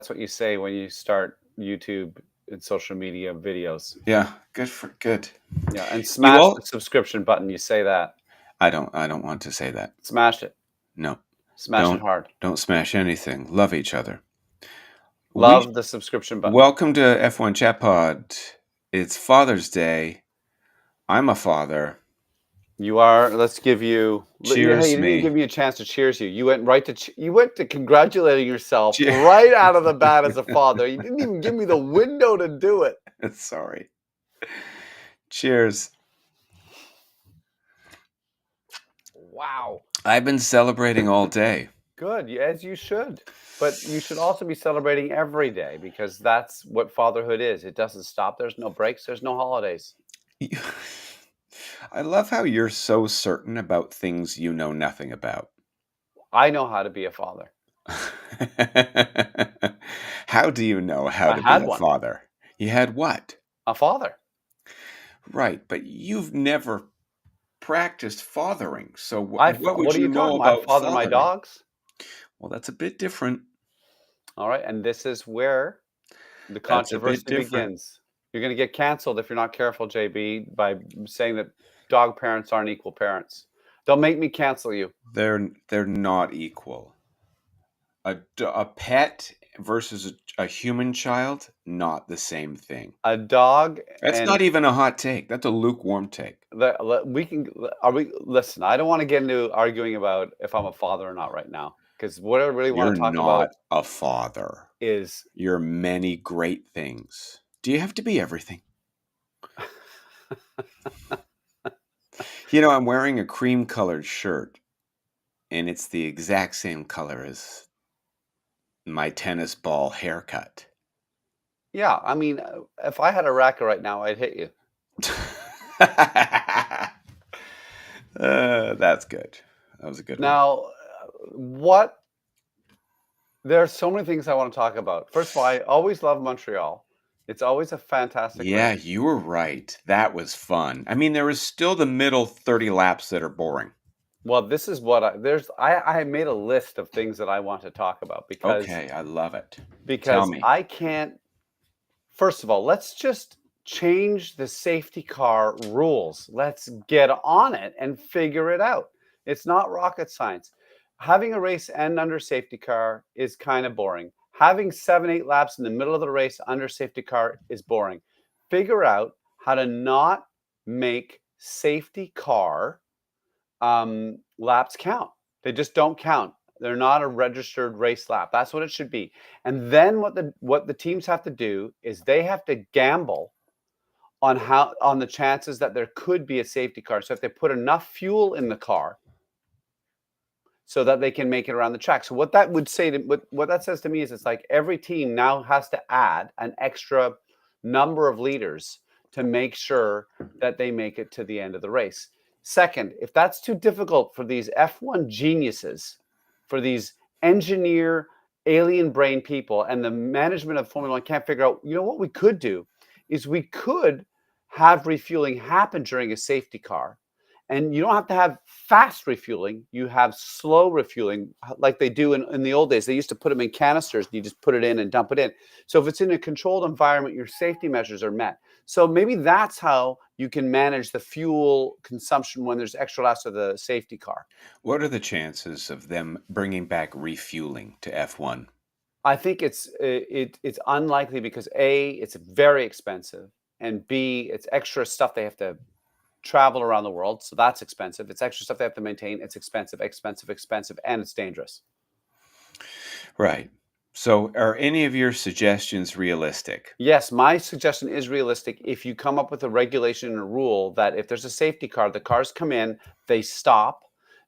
That's what you say when you start YouTube and social media videos. Yeah, good. Yeah, and You smash the all? subscription button. You say that. I don't want to say that. Smash it. No, Smash it don't hard. don't smash anything. Love each other. We Love the subscription button. welcome to F1 Chat Pod. It's Father's Day. I'm a father. You are. Let's give you. Hey, Cheers you didn't even me. give me a chance to cheers you. You went right to. You went to congratulating yourself Cheers. right out of the bat as a father. You didn't even give me the window to do it. Sorry. Cheers. Wow. I've been celebrating all day. Good, as you should. But you should also be celebrating every day because that's what fatherhood is. It doesn't stop. There's no breaks. There's no holidays. I love how you're so certain about things you know nothing about. I know how to be a father. How do you know how I to be had a one. father? You had what? A father. Right, but you've never practiced fathering. So what would What are you you know talking about? I about father my fathering? dogs. Well, that's a bit different. All right. And this is where the That's a bit controversy different. begins. You're going to get canceled if you're not careful, JB, by saying that dog parents aren't equal parents. Don't make me cancel you. They're not equal. A pet versus a human child, not the same thing. A dog That's and not even a hot take. That's a lukewarm take. we can are we listen, I don't want to get into arguing about if I'm a father or not right now because what I really want You're to talk about not a father. is You're many great things. Do you have to be everything? I'm wearing a cream colored shirt, and it's the exact same color as my tennis ball haircut. yeah, I mean, if I had a racket right now, I'd hit you. That's good. That was a good one. Now, what there are so many things I want to talk about. First of all, I always love Montreal. It's always a fantastic Yeah, race. you were right. That was fun. I mean, there was still the middle 30 laps that are boring. Well, this is what I made a list of things that I want to talk about Okay, I love it. Tell because me. I can't. First of all, let's just change the safety car rules. Let's get on it and figure it out. It's not rocket science. Having a race end under safety car is kind of boring. Having 7, 8 laps in the middle of the race under safety car is boring. Figure out how to not make safety car laps count. They just don't count. They're not a registered race lap. That's what it should be. And then what the teams have to do is they have to gamble on the chances that there could be a safety car. So if they put enough fuel in the car so that they can make it around the track. So what that would say to what that says to me is it's like every team now has to add an extra number of liters to make sure that they make it to the end of the race. Second, if that's too difficult for these F1 geniuses, for these engineer alien brain people and the management of Formula One can't figure out, what we could do is we could have refueling happen during a safety car. And you don't have to have fast refueling. You have slow refueling like they do in the old days. They used to put them in canisters and you just put it in and dump it in. So if it's in a controlled environment, your safety measures are met. So maybe that's how you can manage the fuel consumption when there's extra laps of the safety car. What are the chances of them bringing back refueling to F1? I think it's unlikely because A, it's very expensive, and B, it's extra stuff they have to travel around the world, so that's expensive. It's extra stuff they have to maintain. It's expensive, expensive, expensive, and it's dangerous. Right. So, are any of your suggestions realistic? Yes, my suggestion is realistic. If you come up with a regulation and a rule that if there's a safety car, the cars come in, they stop,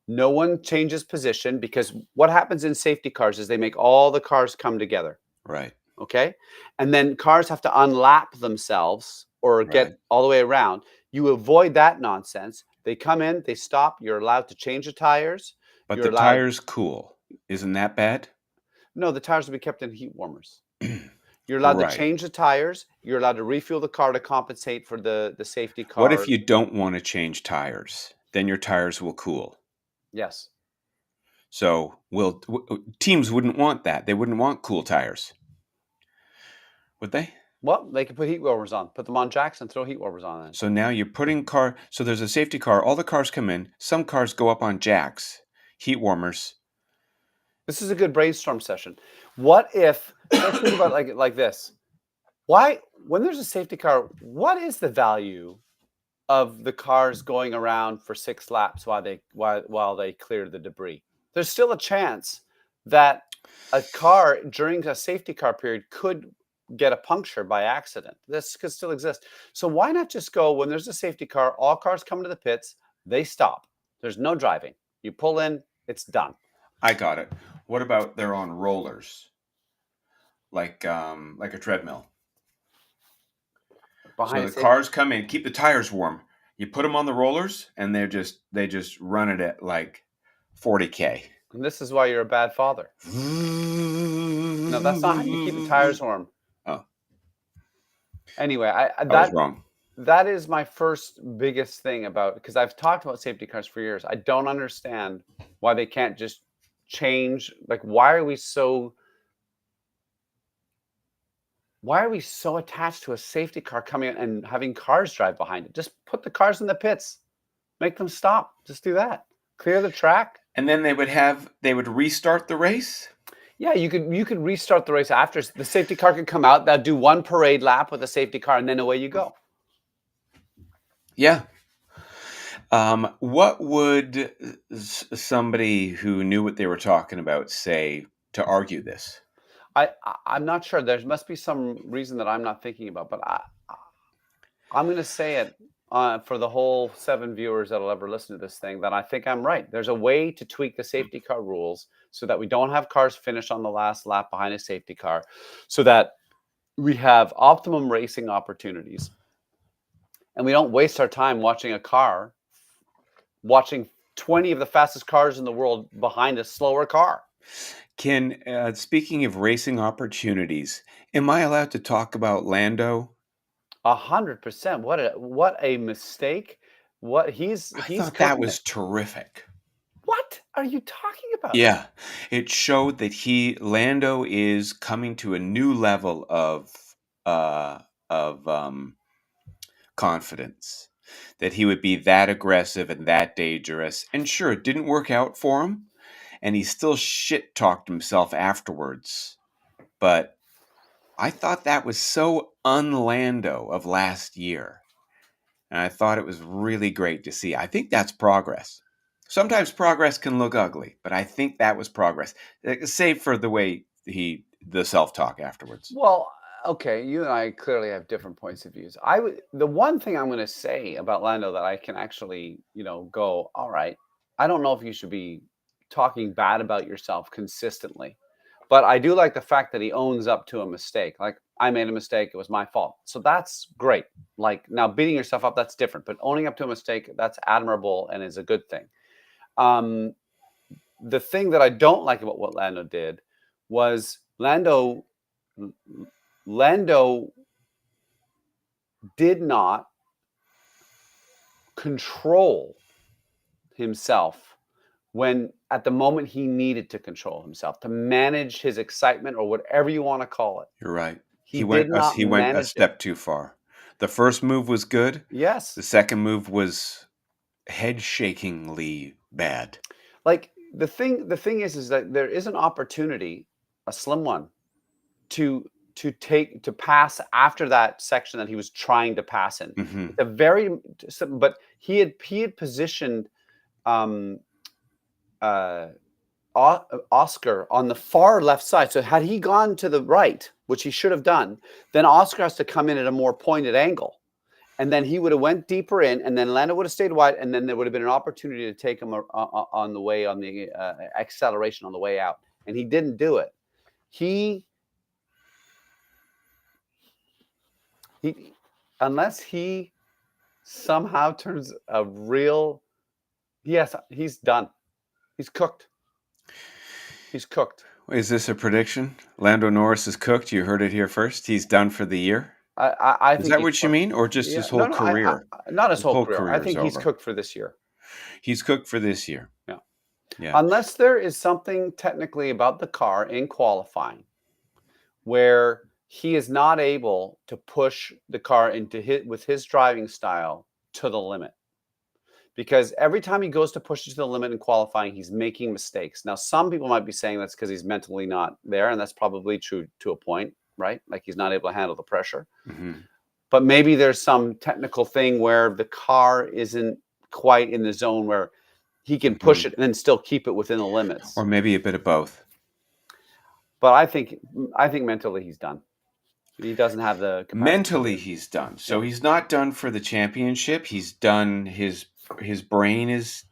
no one changes position because what happens in safety cars is they make all the cars come together. Right. Okay. And then cars have to unlap themselves or Right. get all the way around. You avoid that nonsense. They come in, they stop. You're allowed to change the tires. But You're the allowed, tire's cool. Isn't that bad? no, the tires will be kept in heat warmers. You're allowed to Right. change the tires. You're allowed to refuel the car to compensate for the safety What if car. you don't want to change tires? Then your tires will cool. Yes. So, teams wouldn't want that. They wouldn't want cool tires. Would they? Well, they could put heat warmers on. Put them on jacks and throw heat warmers on it. So now you're putting so there's a safety car. All the cars come in. Some cars go up on jacks, heat warmers. This is a good brainstorm session. What if, let's think about it like this. Why, when there's a safety car, what is the value of the cars going around for 6 laps while they clear the debris? There's still a chance that a car during a safety car period could get a puncture by accident. This could still exist. So why not just go, when there's a safety car, all cars come to the pits, they stop. There's no driving. You pull in, it's done. I got it. What about they're on rollers, like a treadmill? So the cars come in, keep the tires warm. You put them on the rollers, and they just run it at like 40K. And this is why you're a bad father. No, that's not how you keep the tires warm. Oh. Anyway, I was wrong. That is my first biggest thing about, because I've talked about safety cars for years. I don't understand why they can't just change. Like, why are we so attached to a safety car coming in and having cars drive behind it? Just put the cars in the pits, make them stop. Just do that. Clear the track. And then they would restart the race? Yeah, you could restart the race after. The safety car could come out, they'll do one parade lap with a safety car, and then away you go. Yeah. What would somebody who knew what they were talking about say to argue this? I'm not sure. There must be some reason that I'm not thinking about, but I'm going to say it for the whole 7 viewers that'll ever listen to this thing, that I think I'm right. There's a way to tweak the safety car rules so that we don't have cars finish on the last lap behind a safety car, so that we have optimum racing opportunities. And we don't waste our time watching 20 of the fastest cars in the world behind a slower car. Speaking of racing opportunities, am I allowed to talk about Lando? 100%. What a mistake. I thought that was terrific. What are you talking about? Yeah, it showed that Lando is coming to a new level of confidence, that he would be that aggressive and that dangerous. And sure, it didn't work out for him, and he still shit-talked himself afterwards. But I thought that was so un-Lando of last year. And I thought it was really great to see. I think that's progress. Sometimes progress can look ugly, but I think that was progress. Save for the way the self-talk afterwards. Well, okay, you and I clearly have different points of views. The one thing I'm going to say about Lando that I can actually, go, all right, I don't know if you should be talking bad about yourself consistently, but I do like the fact that he owns up to a mistake. Like, I made a mistake, it was my fault. So that's great. Like, now beating yourself up, that's different, but owning up to a mistake, that's admirable and is a good thing. The thing that I don't like about what Lando did was Lando did not control himself when at the moment he needed to control himself, to manage his excitement or whatever you want to call it. You're right. He went a step too far. The first move was good. Yes. The second move was head-shakingly bad. Like, the thing is that there is an opportunity, a slim one, to pass after that section that he was trying to pass in. Mm-hmm. But he had positioned Oscar on the far left side. So had he gone to the right, which he should have done, then Oscar has to come in at a more pointed angle. And then he would have went deeper in, and then Lando would have stayed wide, and then there would have been an opportunity to take him on the acceleration on the way out. And he didn't do it. Unless he somehow turns a real, yes, he's done. He's cooked. He's cooked. Is this a prediction? Lando Norris is cooked. You heard it here first. He's done for the year. I think is that what you mean, or just his whole career? Not his whole career. I think he's cooked for this year. He's cooked for this year. Yeah. Yeah. Unless there is something technically about the car in qualifying where he is not able to push the car with his driving style to the limit, because every time he goes to push it to the limit in qualifying, he's making mistakes. Now, some people might be saying that's because he's mentally not there, and that's probably true to a point, right? Like he's not able to handle the pressure. Mhm. But maybe there's some technical thing where the car isn't quite in the zone where he can push Mhm. it and then still keep it within the limits. Or maybe a bit of both. But I think mentally he's done. He doesn't have the capacity Mentally, to. he's done. Yeah. So he's not done for the championship. He's done. His brain is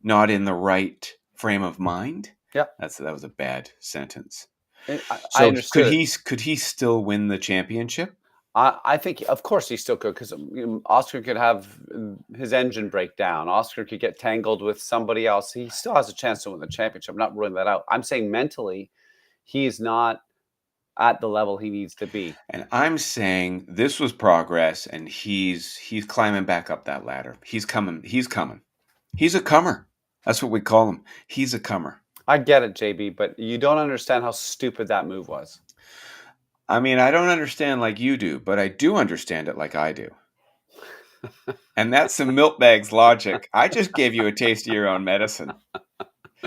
not in the right frame of mind. Yeah. That was a bad sentence. I So understood it. could he still win the championship? I think, of course, he still could, because Oscar could have his engine break down. Oscar could get tangled with somebody else. He still has a chance to win the championship. I'm not ruling that out. I'm saying mentally, he's not at the level he needs to be. And I'm saying this was progress, and he's climbing back up that ladder. He's coming. He's coming. He's a comer. That's what we call him. He's a comer. I get it, JB, but you don't understand how stupid that move was. I mean, I don't understand like you do, but I do understand it like I do. And that's some milk bags logic. I just gave you a taste of your own medicine.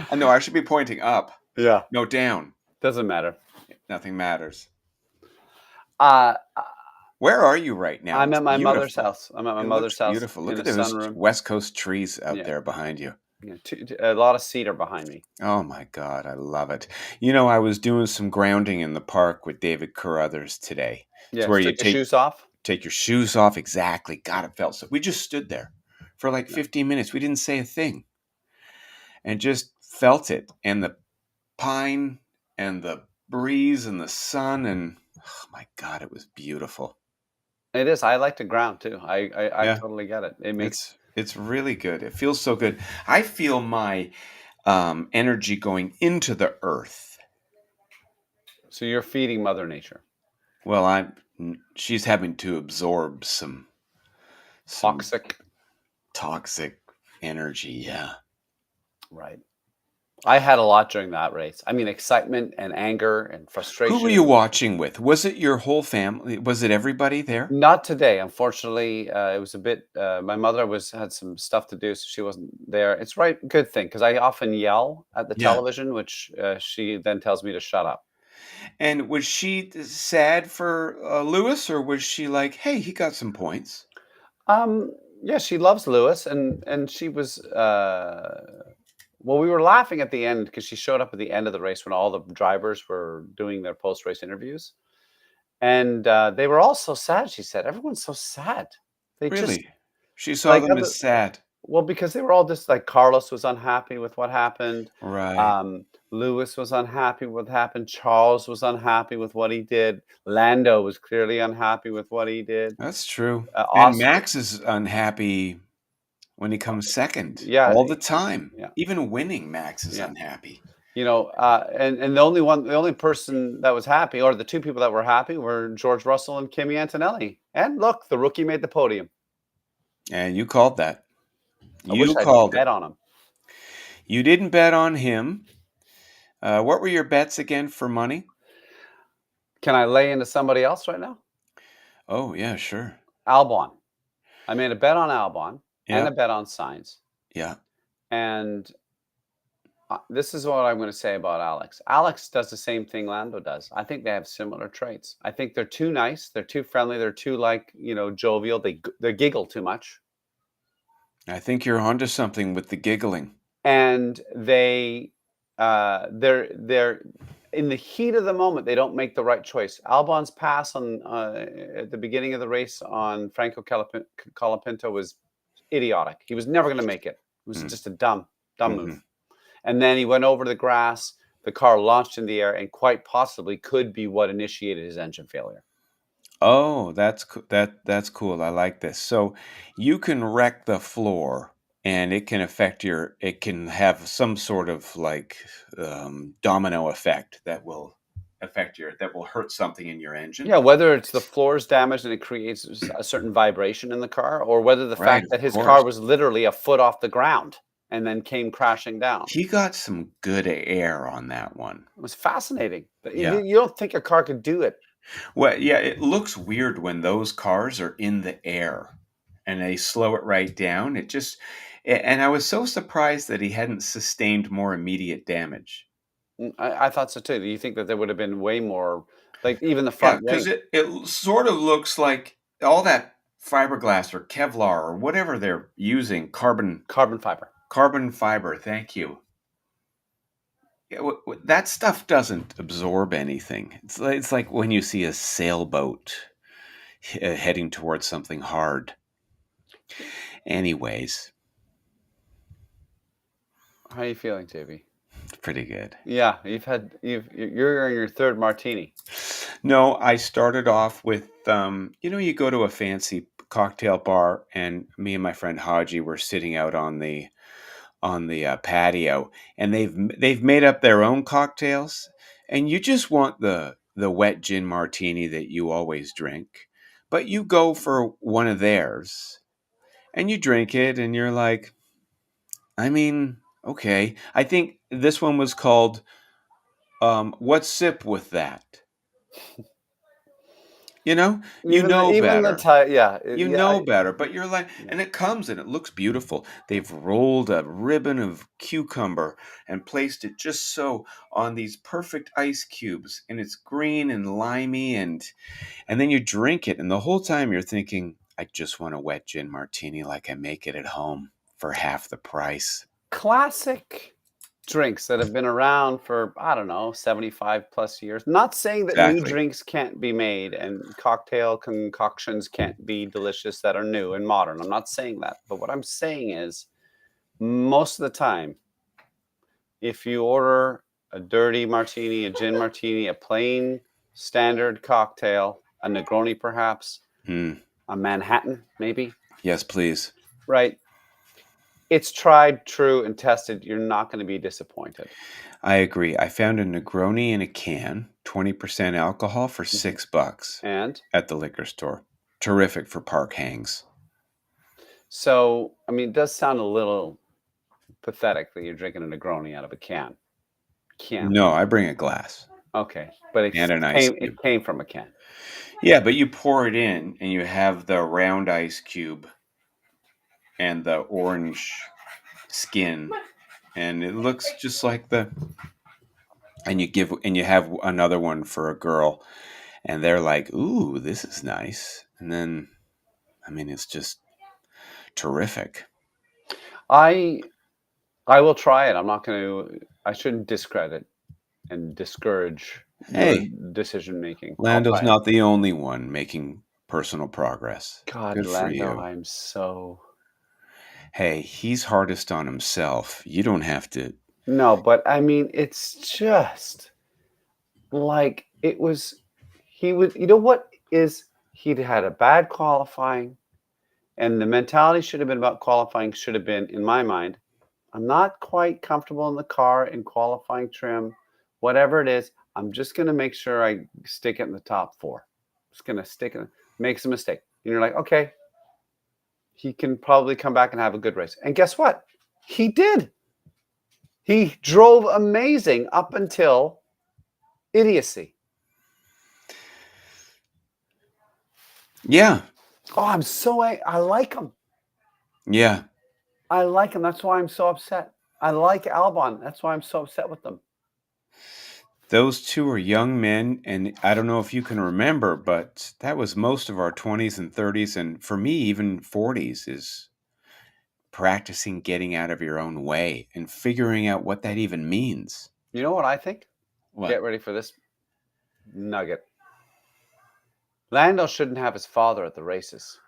I know I should be pointing up. Yeah. No, down. Doesn't matter. Nothing matters. Uh, Where are you right now? I'm It's at my mother's beautiful. house. I'm at my It mother's looks house beautiful. in Look a at those sunroom. West Coast trees out Yeah. there behind you. Yeah, a lot of cedar behind me. Oh my God, I love it. You know, I was doing some grounding in the park with David Carruthers today. It's Yeah, where you took your shoes off. take your shoes off. Exactly. God, it felt so. We just stood there for like 15 minutes. We didn't say a thing and just felt it. And the pine and the breeze and the sun, and oh my God, it was beautiful. It is. I like to ground too. I Yeah, totally get it. It makes it's really good. It feels so good. I feel my energy going into the earth. so you're feeding Mother Nature. Well, she's having to absorb some Toxic. toxic energy. Yeah. Right. I had a lot during that race. I mean, excitement and anger and Who were you frustration. watching with? Was it your whole family? Was it everybody there? Not today, unfortunately. It was a bit. My mother had some stuff to do, so she wasn't there. It's right, good thing, because I often yell at the Yeah. television, which she then tells me to shut up. And was she sad for Lewis, or was she like, "Hey, he got some points"? Um, yeah, she loves Lewis, and she was. Well, we were laughing at the end because she showed up at the end of the race when all the drivers were doing their post race interviews, and they were all so sad. She said, "Everyone's so sad. They just Really? She saw like them as sad. well, because they were all just like Carlos was unhappy with what happened. Right. Lewis was unhappy with what happened. Charles was unhappy with what he did. Lando was clearly unhappy with what he did. That's true. And Oscar, Max is unhappy when he comes second yeah, all the time. yeah, Even winning, Max is yeah. unhappy. And the only person that was happy, or the two people that were happy, were George Russell and Kimi Antonelli. And look, the rookie made the podium. And you called that. I wish You I'd called it. bet on him. You didn't bet on him. What were your bets again for money? Can I lay into somebody else right now? Oh, yeah, sure. Albon. I made a bet on Albon and Yeah, a bet on Sainz. yeah. And this is what I'm going to say about Alex. Alex does the same thing Lando does. I think they have similar traits. I think they're too nice. They're too friendly. They're too jovial. They giggle too much, I think you're onto something with the giggling. and they're in the heat of the moment. They don't make the right choice. Albon's pass on at the beginning of the race on Franco Colapinto was idiotic. He was never going to make it. It was Mm. just a dumb Mhm. move. And then he went over the grass. The car launched in the air, and quite possibly could be what initiated his engine failure. Oh, that's cool. I like this. So you can wreck the floor, and it can it can have some sort of like domino effect that will that will hurt something in your engine. Yeah, whether it's the floor's damaged and it creates a certain vibration in the car, or whether the Right, fact of that his car course. was literally a foot off the ground and then came crashing down. He got some good air on that one. It was fascinating. Yeah. You don't think a car could do it. Well, yeah, it looks weird when those cars are in the air and they slow it right down. And I was so surprised that he hadn't sustained more immediate damage. I thought so too. Do you think that there would have been way more, like even the Yeah, front because wing, it sort of looks like all that fiberglass or Kevlar or whatever they're using, carbon fiber? carbon fiber. Thank you. Yeah, that stuff doesn't absorb anything. It's like when you see a sailboat heading towards something hard. Anyways, How are you feeling, JB? it's pretty good. Yeah, you're in your third martini. No, I started off with you go to a fancy cocktail bar, and me and my friend Haji were sitting out on the patio, and they've made up their own cocktails, and you just want the wet gin martini that you always drink, but you go for one of theirs, and you drink it, and you're like, I mean, okay. I think this one was called "What Sip with That." You know Even the better. tie, yeah, You yeah, know better, but you're like, yeah. and it comes and it looks beautiful. They've rolled a ribbon of cucumber and placed it just so on these perfect ice cubes, and it's green and limey, and then you drink it, and the whole time you're thinking, I just want a wet gin martini like I make it at home for half the price. Classic drinks that have been around for, I don't know, 75 plus years. Not saying that new Exactly. drinks can't be made and cocktail concoctions can't be delicious that are new and modern. I'm not saying that. But what I'm saying is, most of the time, if you order a dirty martini, a gin martini, a plain standard cocktail, a Negroni perhaps, Hmm. a Manhattan maybe, Yes, please. right? It's tried, true, and tested. You're not going to be disappointed. I agree. I found a Negroni in a can, 20% alcohol for Mhm. $6 And at the liquor store. Terrific for park hangs. so, I mean, it does sound a little pathetic that you're drinking a Negroni out of a can. Can. No, I bring a glass Okay, but and an ice it cube. came from a can. Yeah, but you pour it in and you have the round ice cube and the orange skin, and it looks just like the and you have another one for a girl, and they're like, "Ooh, this is nice." And then I mean, it's just terrific. I I will try it. I'm not going to. I shouldn't discredit and discourage your Hey, decision making. I'll Lando's try it. not the only one making personal progress. God, Good for Lando, you. I'm so Hey, he's hardest on himself. You don't have to. no, but I mean, it's just like it was. He would. You know what is? He'd had a bad qualifying. And the mentality should have been about qualifying should have been, in my mind, I'm not quite comfortable in the car in qualifying trim, whatever it is. I'm just going to make sure I stick it in the top four. Just going to stick it, makes a mistake. And you're like, okay, he can probably come back and have a good race. And guess what? He did. He drove amazing up until idiocy. Yeah, Oh, I like him. yeah. I like him. That's why I'm so upset. I like Albon. That's why I'm so upset with them. Those two are young men, and I don't know if you can remember, but that was most of our 20s and 30s, and for me, even 40s, is practicing getting out of your own way and figuring out what that even means. You know what I think? Get What? ready for this nugget. Lando shouldn't have his father at the races.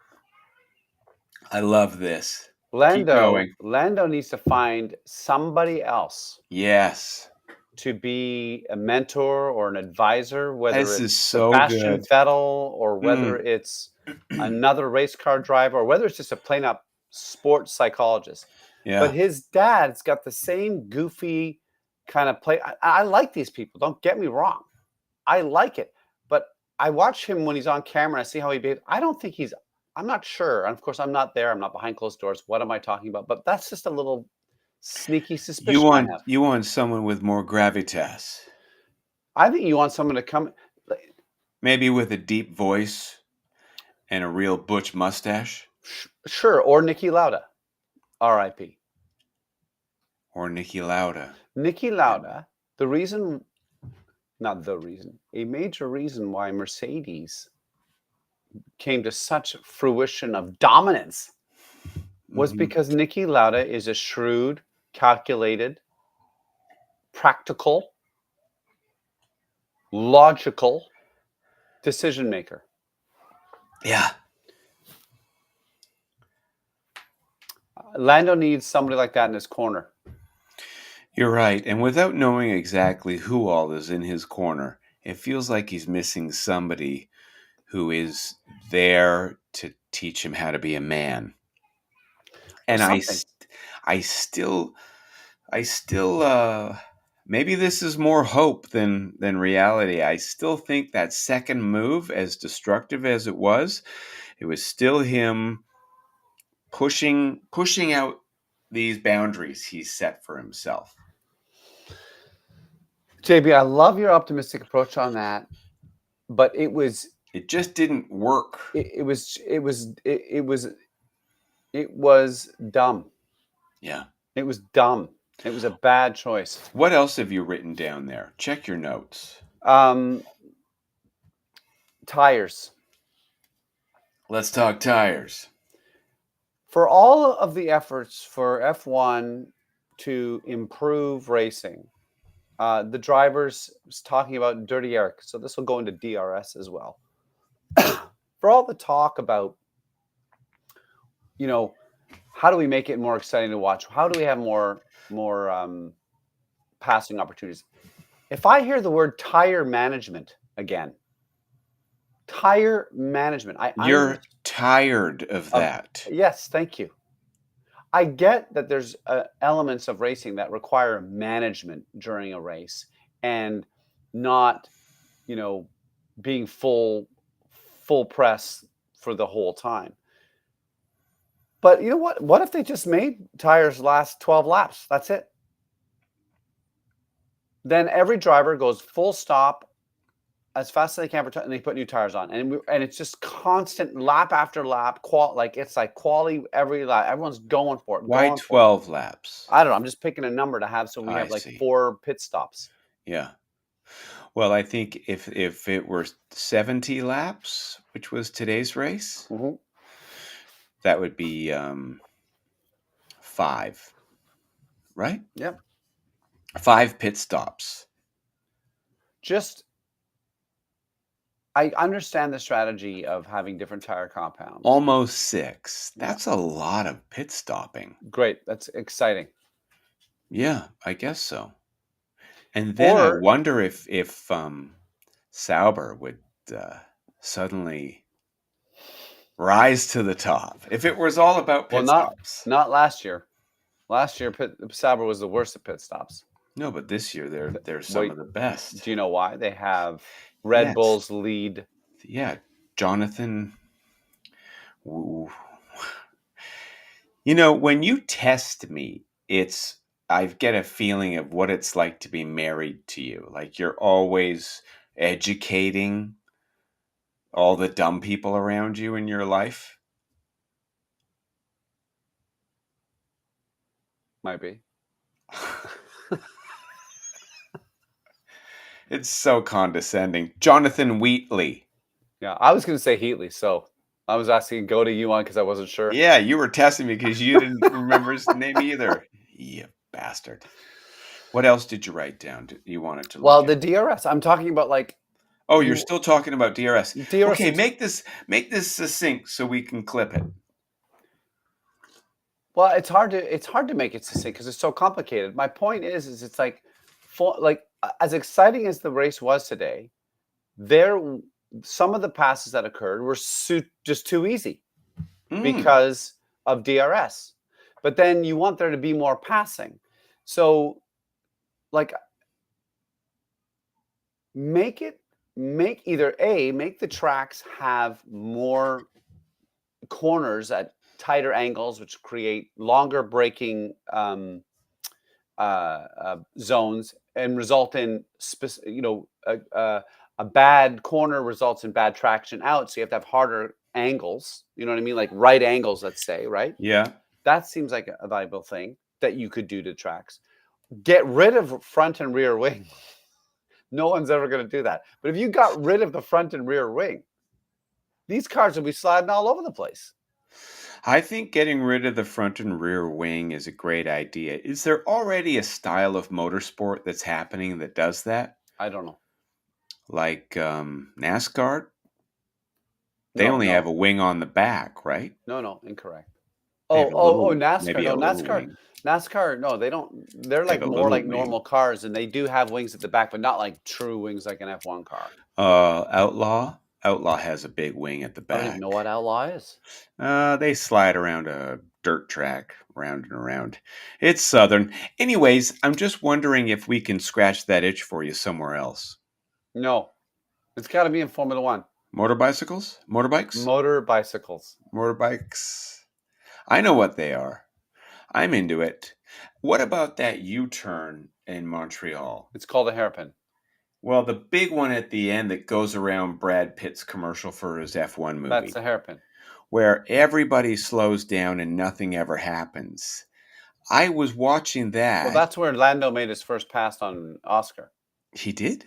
I love this. Keep going. Lando needs to find somebody else Yes. to be a mentor or an advisor, whether This is it's so Sebastian good. Vettel or whether Mm. it's another race car driver or whether it's just a plain up sports psychologist. But Yeah. his dad's got the same goofy kind of play. I like these people. Don't get me wrong. I like it. But I watch him when he's on camera. I see how he behaves. I don't think he's. I'm not sure. And of course, I'm not there. I'm not behind closed doors. What am I talking about? But that's just a little sneaky You suspicion I want have. you want someone with more gravitas. I think you want someone to come. Maybe with a deep voice and a real butch mustache, Sure, or Niki Lauda, R.I.P. or Niki Lauda. Niki Lauda, the reason, not the reason, a major reason why Mercedes came to such fruition of dominance was Mhm. because Niki Lauda is a shrewd, calculated, practical, logical decision maker. Yeah. Lando needs somebody like that in his corner. You're right. And without knowing exactly who all is in his corner, it feels like he's missing somebody who is there to teach him how to be a man. Or And something. I still, maybe this is more hope than reality. I still think that second move, as destructive as it was still him pushing out these boundaries he's set for himself. JB, I love your optimistic approach on that, but It just didn't work. it was dumb. Yeah. It was dumb. It was a bad choice. What else have you written down there? Check your notes. Tires. Let's talk tires. For all of the efforts for F1 to improve racing, the drivers was talking about dirty Eric, so this will go into DRS as well. For all the talk about, how do we make it more exciting to watch? How do we have more passing opportunities? If I hear the word tire management again, tire management, You're tired of that. Yes, thank you. I get that there's elements of racing that require management during a race and not, being full press for the whole time. But you know what? What if they just made tires last 12 laps? That's it. Then every driver goes full stop as fast as they can and they put new tires on, and it's just constant lap after lap. It's like quality every lap. Everyone's going for it, Why going for it. 12 laps? I don't know. I'm just picking a number to have so we I have like see. 4 pit stops. Yeah. Well, I think if it were 70 laps, which was today's race, Mhm. that would be 5, right? Yep. 5 pit stops. Just I understand the strategy of having different tire compounds. Almost 6. Yeah. That's a lot of pit stopping. Great. That's exciting. Yeah, I guess so. And then I wonder if Sauber would suddenly rise to the top. If it was all about pit stops. Not last year. Last year, Sauber was the worst at pit stops. No, but this year they're some of the best. Do you know why? They have Red Yes. Bull's lead. Yeah, Jonathan. When you test me, I get a feeling of what it's like to be married to you. Like you're always educating all the dumb people around you in your life. Might be. It's so condescending. Jonathan Wheatley. Yeah, I was going to say Heatley, so I was asking go to you on because I wasn't sure. Yeah, you were testing me because you didn't remember his name either. You bastard. What else did you write down? You wanted to look Well, at? the DRS. I'm talking about like. Oh, you're still talking about DRS. DRS. Okay, make this succinct so we can clip it. Well, it's hard to make it succinct because it's so complicated. My point is it's like, as exciting as the race was today, some of the passes that occurred were just too easy because of DRS. But then you want there to be more passing, so like make either make the tracks have more corners at tighter angles, which create longer braking zones and result in a bad corner results in bad traction out, so you have to have harder angles. You know what I mean? Like right angles, let's say, right? Yeah. That seems like a valuable thing that you could do to tracks. Get rid of front and rear wing. No one's ever going to do that. But if you got rid of the front and rear wing, these cars would be sliding all over the place. I think getting rid of the front and rear wing is a great idea. Is there already a style of motorsport that's happening that does that? I don't know. Like NASCAR? They No, only have no, a wing on the back, right? no, incorrect. They Oh, have a oh, little, oh, NASCAR. maybe No, a little NASCAR. wing. NASCAR. No, they don't. They're They have like a more little like wing. normal cars, and they do have wings at the back, but not like true wings like an F1 car. Outlaw has a big wing at the I don't even know back. what Outlaw is. They slide around a dirt track, round and around. It's southern. Anyways, I'm just wondering if we can scratch that itch for you somewhere else. No, it's got to be in Formula One. Motorbicycles? Motorbikes? Motor bicycles. Motorbikes. I know what they are. I'm into it. What about that U-turn in Montreal? It's called a hairpin. Well, the big one at the end that goes around Brad Pitt's commercial for his F1 That's movie, a hairpin. where everybody slows down and nothing ever happens. I was watching Well, that. that's where Lando made his first pass on Oscar. He did?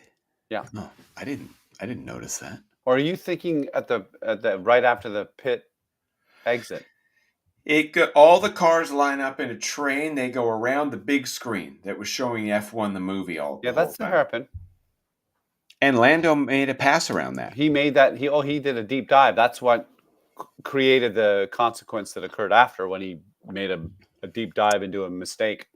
Yeah. Oh, I didn't notice that. Or are you thinking at the right after the pit exit? All the cars line up in a train. They go around the big screen that was showing F1 the movie all Yeah, the whole that's the time. hairpin. And Lando made a pass around that. He made that. He did a deep dive. That's what created the consequence that occurred after when he made a deep dive into a mistake.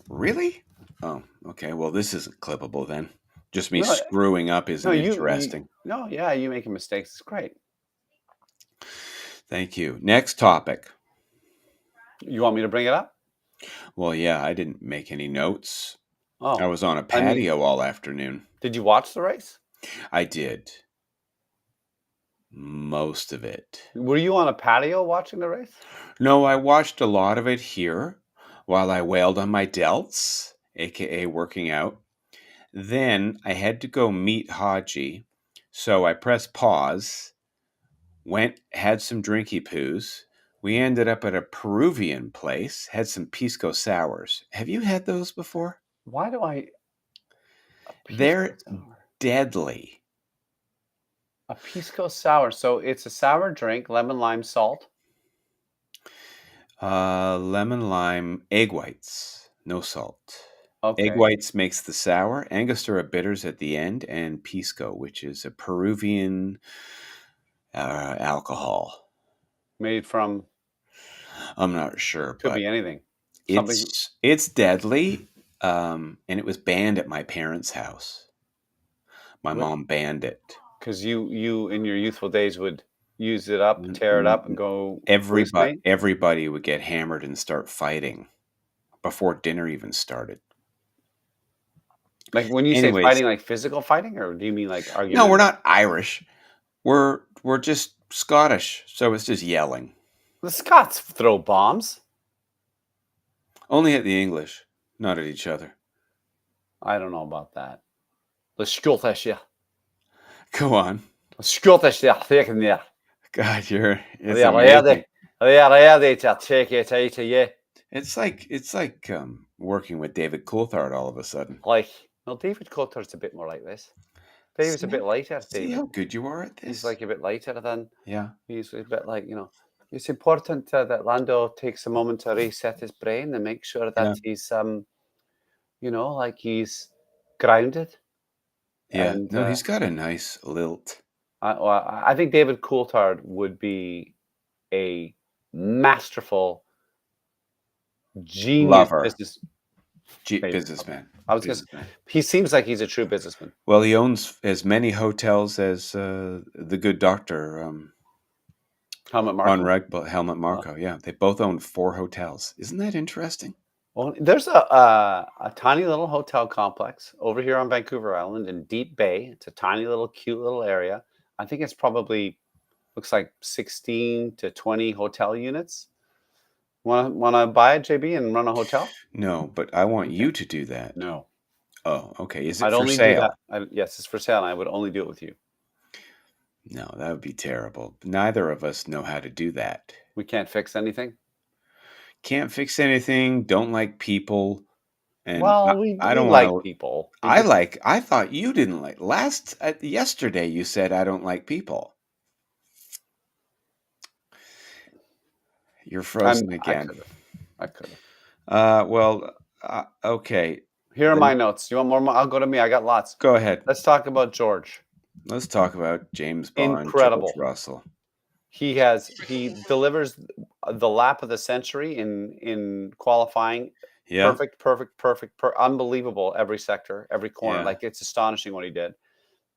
Really? Oh, okay. Well, this isn't clippable then. Just me No, screwing up no, isn't interesting. no, yeah, you making mistakes. It's great. Thank you. Next topic. You want me to bring it up? Well, yeah, I didn't make any notes. I Oh, was on a I mean, patio all afternoon. did you watch the race? I did. Most of it. Were you on a patio watching the race? No, I watched a lot of it here while I wailed on my delts, aka working out. Then I had to go meet Haji, so I pressed pause, went, had some drinky poos. We ended up at a Peruvian place, had some pisco sours. Have you had those before? Why do I a pisco They're sour? deadly. A pisco sour. So it's a sour drink, lemon, lime, salt. Lemon lime egg whites, no salt. Egg Okay, whites makes the sour, Angostura bitters at the end, and pisco, which is a Peruvian alcohol. made from I'm not sure, could but be anything. Something it's deadly. And it was banned at my parents' house. My mom banned it. because you in your youthful days would use it up, N- tear it n- up, and go Everybody, hallucinate. everybody would get hammered and start fighting before dinner even started. Like when you say Anyways, fighting, like physical fighting, or do you mean like no, we're argumentative? not Irish. We're just Scottish, so it's just yelling. The Scots throw bombs. Only at the English, not at each other. I don't know about that. The Scottish, yeah. Go on. The Scottish, they're taking there. God, it's They're ready. amazing. They're ready to take it out of you. It's like working with David Coulthard all of a sudden. Like, well, David Coulthard's a bit more like this. David's a See, bit lighter, see David. how good you are at He's this? like a bit lighter than, Yeah, he's a bit like, it's important that Lando takes a moment to reset his brain and make sure that yeah, he's, like he's grounded. yeah. And No, he's got a nice lilt. I think David Coulthard would be a masterful genius Lover, business. Maybe. businessman, I was gonna say, businessman. he seems like he's a true businessman. Well, he owns as many hotels as the good doctor, Helmut Ron Marko. Rugby, Helmut Marko. Yeah, they both own 4 hotels. Isn't that interesting? Well, there's a tiny little hotel complex over here on Vancouver Island in Deep Bay. It's a tiny little cute little area. I think it's probably looks like 16 to 20 hotel units. Want to buy it, JB, and run a hotel? No, but I want Okay. you to do that. No. Oh, okay. Is it I'd for only do that. sale? Yes, it's for sale. And I would only do it with you. No, that would be terrible. Neither of us know how to do that. We can't fix anything. Can't fix anything, don't like people, and Well, we I we don't like wanna people. It just I thought you didn't like yesterday you said, "I don't like people." You're frozen I again. could have. I could have. Well, okay, Here are my then notes. You want more? I'll go to me. I got lots. go ahead. Let's talk about George. Let's talk about James Bond, George Incredible. Russell. He delivers the lap of the century in qualifying. Yeah, Perfect, unbelievable every sector, every corner. yeah. Like it's astonishing what he did.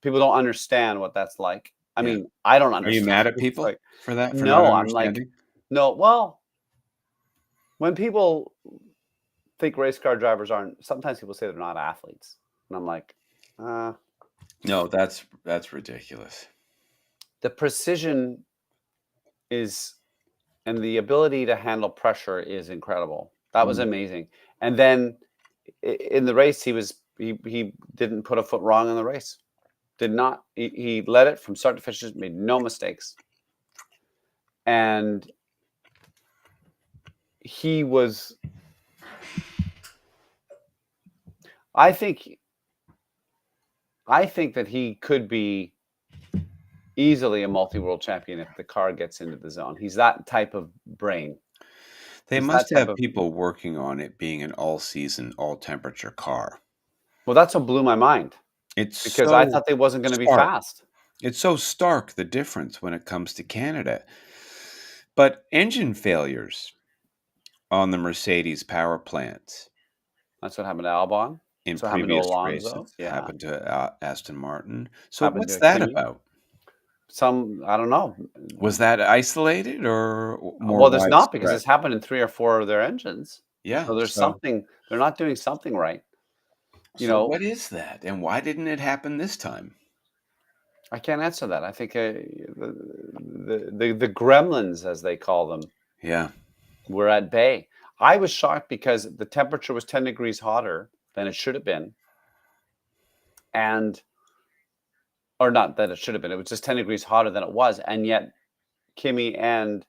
People don't understand what that's like. I Yeah. mean, I don't Are you understand mad what at it's people like. for that, for not No, I'm like, understanding? no. Well, when people think race car drivers aren't, sometimes people say they're not athletes, and I'm like, uh, No, that's ridiculous. the precision is and the ability to handle pressure is incredible. That was Mm. amazing. And then in the race, he didn't put a foot wrong in the race. Did not. He led it from start to finish. Made no mistakes. And he was. I think. I think that he could be easily a multi-world champion if the car gets into the zone. He's that type of brain. They He's that must type have of. people working on it being an all-season, all-temperature car. Well, that's what blew my mind It's because I so thought they wasn't going to be stark. fast. It's so stark, the difference when it comes to Canada. But engine failures on the Mercedes power plants That's what happened to Albon. in That's what happened to previous Alonso. races Yeah, happened to Aston Martin. So happened what's to that Kimi. about? Some I don't know. Was that isolated or more Well, there's not because widespread? it's happened in 3 or 4 of their engines. Yeah. So there's something they're not doing something right. You So know, what is that, and why didn't it happen this time? I can't answer that. I think the gremlins, as they call them, Yeah. were at bay. I was shocked because the temperature was 10 degrees hotter than it should have been, and or not that it should have been. It was just 10 degrees hotter than it was, and yet Kimmy and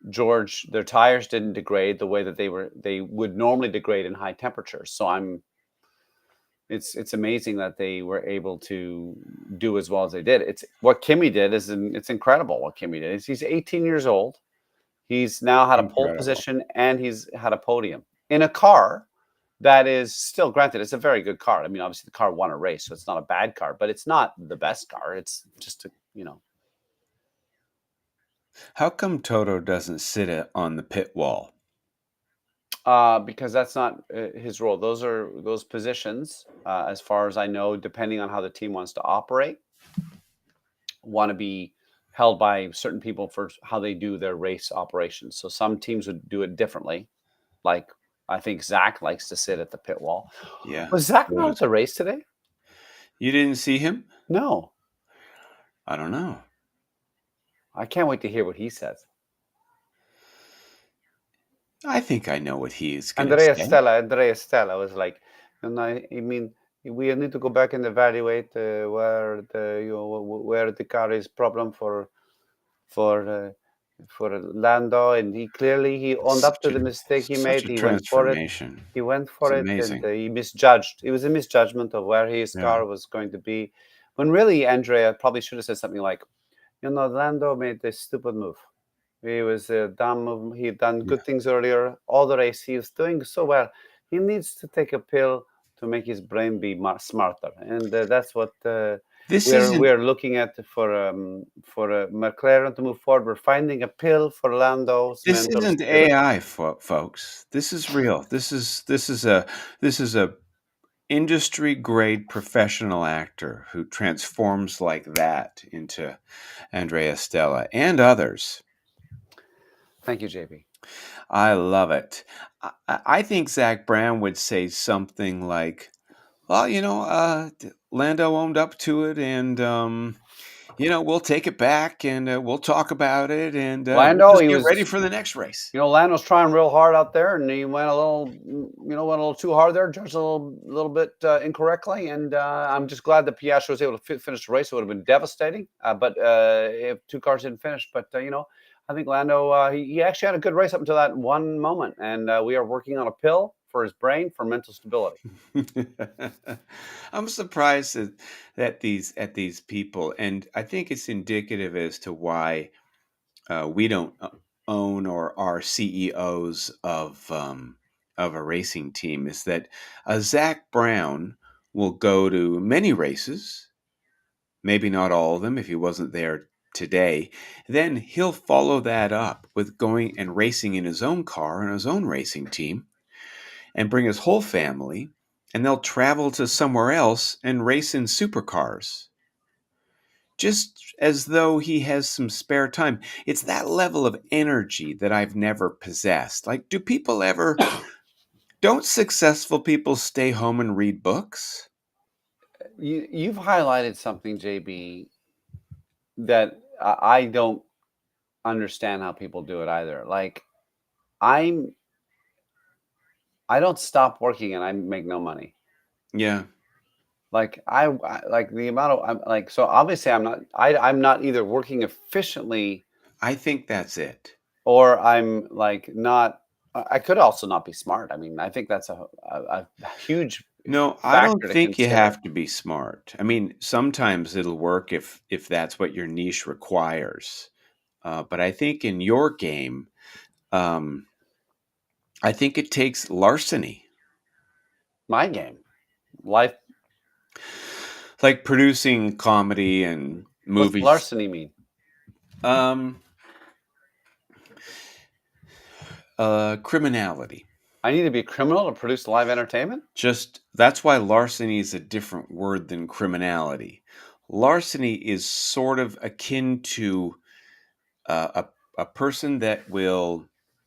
George, their tires didn't degrade the way that they would normally degrade in high temperatures. So it's amazing that they were able to do as well as they did. It's what Kimmy did it's incredible what Kimmy did. He's 18 years old. He's now had a pole Incredible. position and he's had a podium in a car that is still, granted, it's a very good car. I mean, obviously the car won a race, so it's not a bad car, but it's not the best car. It's just How come Toto doesn't sit on the pit wall? because that's not his role. Those positions, as far as I know, depending on how the team wants to operate, want to be held by certain people for how they do their race operations. So some teams would do it differently. Like I think Zach likes to sit at the pit wall. Yeah. Was Zach So not at does the race today? You didn't see him? No. I don't know. I can't wait to hear what he says. I think I know what he's gonna say. Andrea Stella was like, and I mean, we need to go back and evaluate where where the car is problem for uh, for Lando, and he owned up to the mistake he Such made. a He went for it. transformation. He went It's for it, and amazing. he misjudged. It was a misjudgment of where his Yeah. car was going to be. When really, Andrea probably should have said something like, Lando made this stupid move. He was a dumb move. He had done Yeah. good things earlier. All the race, he was doing so well. He needs to take a pill to make his brain be smarter, and that's what This isn't we're looking at for McLaren to move forward. We're finding a pill for Lando's this mental isn't stability. AI, folks. This is real. This is a industry grade professional actor who transforms like that into Andrea Stella and others. Thank you, JB. I love it. I think Zach Brown would say something like, "Well, Lando owned up to it, and we'll take it back and we'll talk about it and we'll Lando, just he get ready was, for the next race. Lando's trying real hard out there, and he went a little, went a little too hard there, judged a little bit incorrectly. And I'm just glad that Piastri was able to finish the race. It would have been devastating, but if two cars didn't finish. But I think Lando, he actually had a good race up until that one moment, and we are working on a pill for his brain for mental stability. I'm surprised that these people, and I think it's indicative as to why we don't own or are CEOs of a racing team, is that Zach Brown will go to many races, maybe not all of them if he wasn't there today. Then he'll follow that up with going and racing in his own car and his own racing team and bring his whole family, and they'll travel to somewhere else and race in supercars. Just as though he has some spare time. It's that level of energy that I've never possessed. Like, don't successful people stay home and read books? You've highlighted something, JB, that I don't understand how people do it either. Like, I'm I don't stop working and I make no money. Yeah, Like like the amount of I'm like so obviously I'm not either working efficiently I think that's it. or I'm like not. I could also not be smart. I mean, I think that's a huge No, I don't factor to think you consider. have to be smart. I mean, sometimes it'll work if that's what your niche requires. But I think in your game, um, I think it takes larceny, My game, life. like producing comedy and What's movies. larceny mean? Um, Criminality. I need to be a criminal to produce live entertainment. Just that's why larceny is a different word than criminality. Larceny is sort of akin to a person that will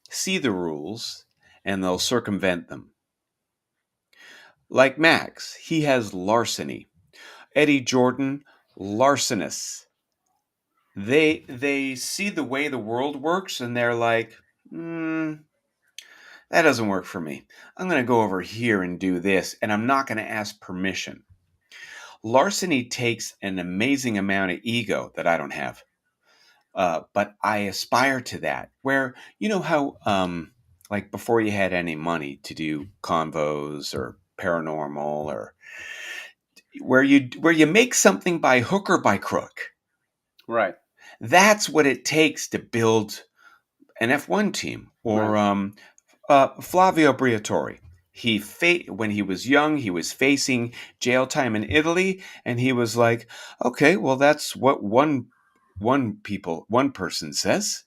see the rules and they'll circumvent them. Like Max, he has larceny. Eddie Jordan, larcenous. They see the way the world works and they're like, that doesn't work for me. I'm going to go over here and do this, and I'm not going to ask permission. Larceny takes an amazing amount of ego that I don't have. But I aspire to that. Where, how, like before you had any money to do convos or paranormal, or where you make something by hook or by crook. Right. That's what it takes to build an F1 team. Or Right. Flavio Briatore. When he was young, he was facing jail time in Italy, and he was like, "Okay, well, that's what one person says.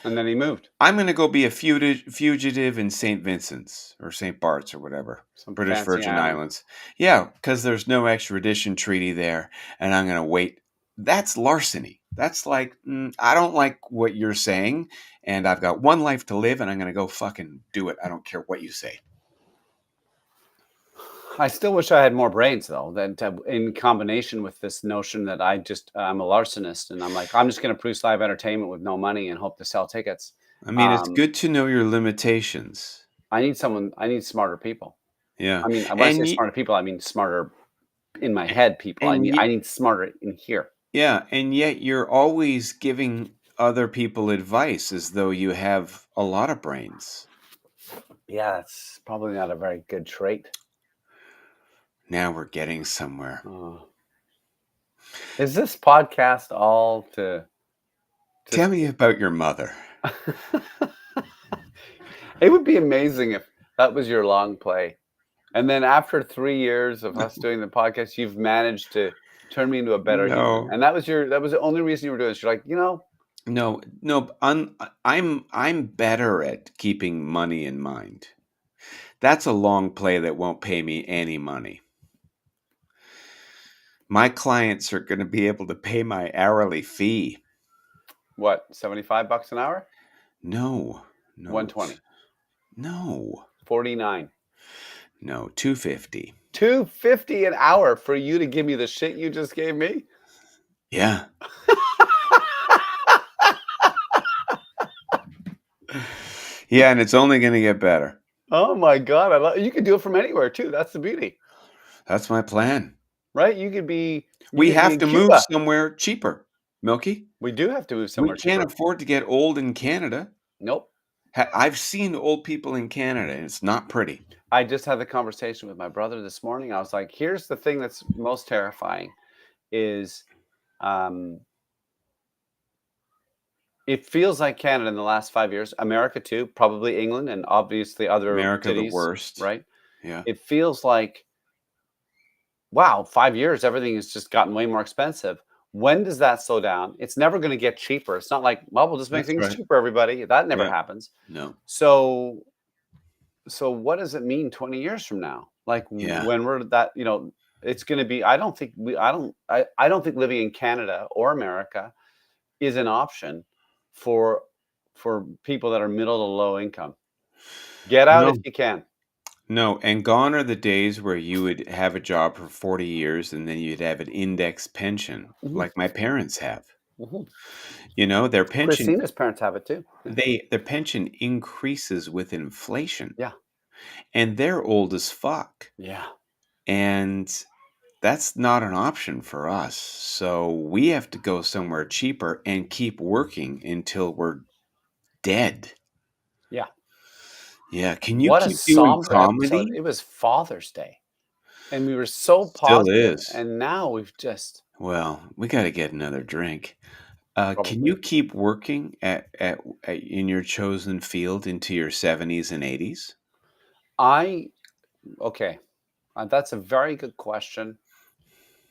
And then he moved. I'm going to go be a fugitive in St. Vincent's or St. Bart's or whatever, Some British fancy Virgin island. Islands. Yeah, because there's no extradition treaty there, and I'm going to wait." That's larceny. That's like, I don't like what you're saying, and I've got one life to live, and I'm going to go fucking do it. I don't care what you say. I still wish I had more brains, though. That in combination with this notion that I'm a larcenist, and I'm like I'm just going to produce live entertainment with no money and hope to sell tickets. I mean, it's Um, good to know your limitations. I need someone. I need smarter people. Yeah, I mean, when I say and y- smarter people, I mean smarter in my head people. and I y- need smarter in here. yeah, and yet you're always giving other people advice as though you have a lot of brains. Yeah, that's probably not a very good trait. Now we're getting somewhere. Uh, is this podcast all to? Tell me about your mother. It would be amazing if that was your long play. And then after 3 years of us doing the podcast, you've managed to turn me into a better human. No, And that was the only reason you were doing this. You're like, no, no. I'm better at keeping money in mind. That's a long play that won't pay me any money. My clients are going to be able to pay my hourly fee. what, $75 an hour? No, no, 120, no, 49. no. 250. 250 an hour for you to give me the shit you just gave me? Yeah. Yeah, and it's only gonna get better. Oh my god, you can do it from anywhere too. That's the beauty, That's my plan. right? You We could be have in to move Cuba. somewhere cheaper, Milky. We do have to move We somewhere can't cheaper. afford to get old in Canada. Nope. I've seen old people in Canada, and it's not pretty. I just had the conversation with my brother this morning. I was like, here's the thing that's most terrifying is um it feels like Canada in the last 5 years, America too, probably England and obviously other America the cities, worst. right? Yeah. It feels like, wow, 5 years, everything has just gotten way more expensive. When does that slow down? It's never going to get cheaper. It's not like, well, we'll just make That's things right. cheaper, everybody. That never Yeah. happens. No. So, so what does it mean 20 years from now? Like Yeah. when we're that, it's going to be, I don't think living in Canada or America is an option for people that are middle to low income. Get out if No. you can. No, and gone are the days where you would have a job for 40 years and then you'd have an index pension Mhm, like my parents have. mhm. Their pension Christina's parents have it too. Yeah. their pension increases with inflation Yeah. and they're old as fuck. Yeah. And that's not an option for us. So we have to go somewhere cheaper and keep working until we're dead. Yeah. Yeah, can you What a keep doing somber episode. comedy? It was Father's Day, and we were so Still positive, is. and now we've just Well, we gotta get another drink. Can you probably. keep working at in your chosen field into your 70s and 80s? I Okay, that's a very good question,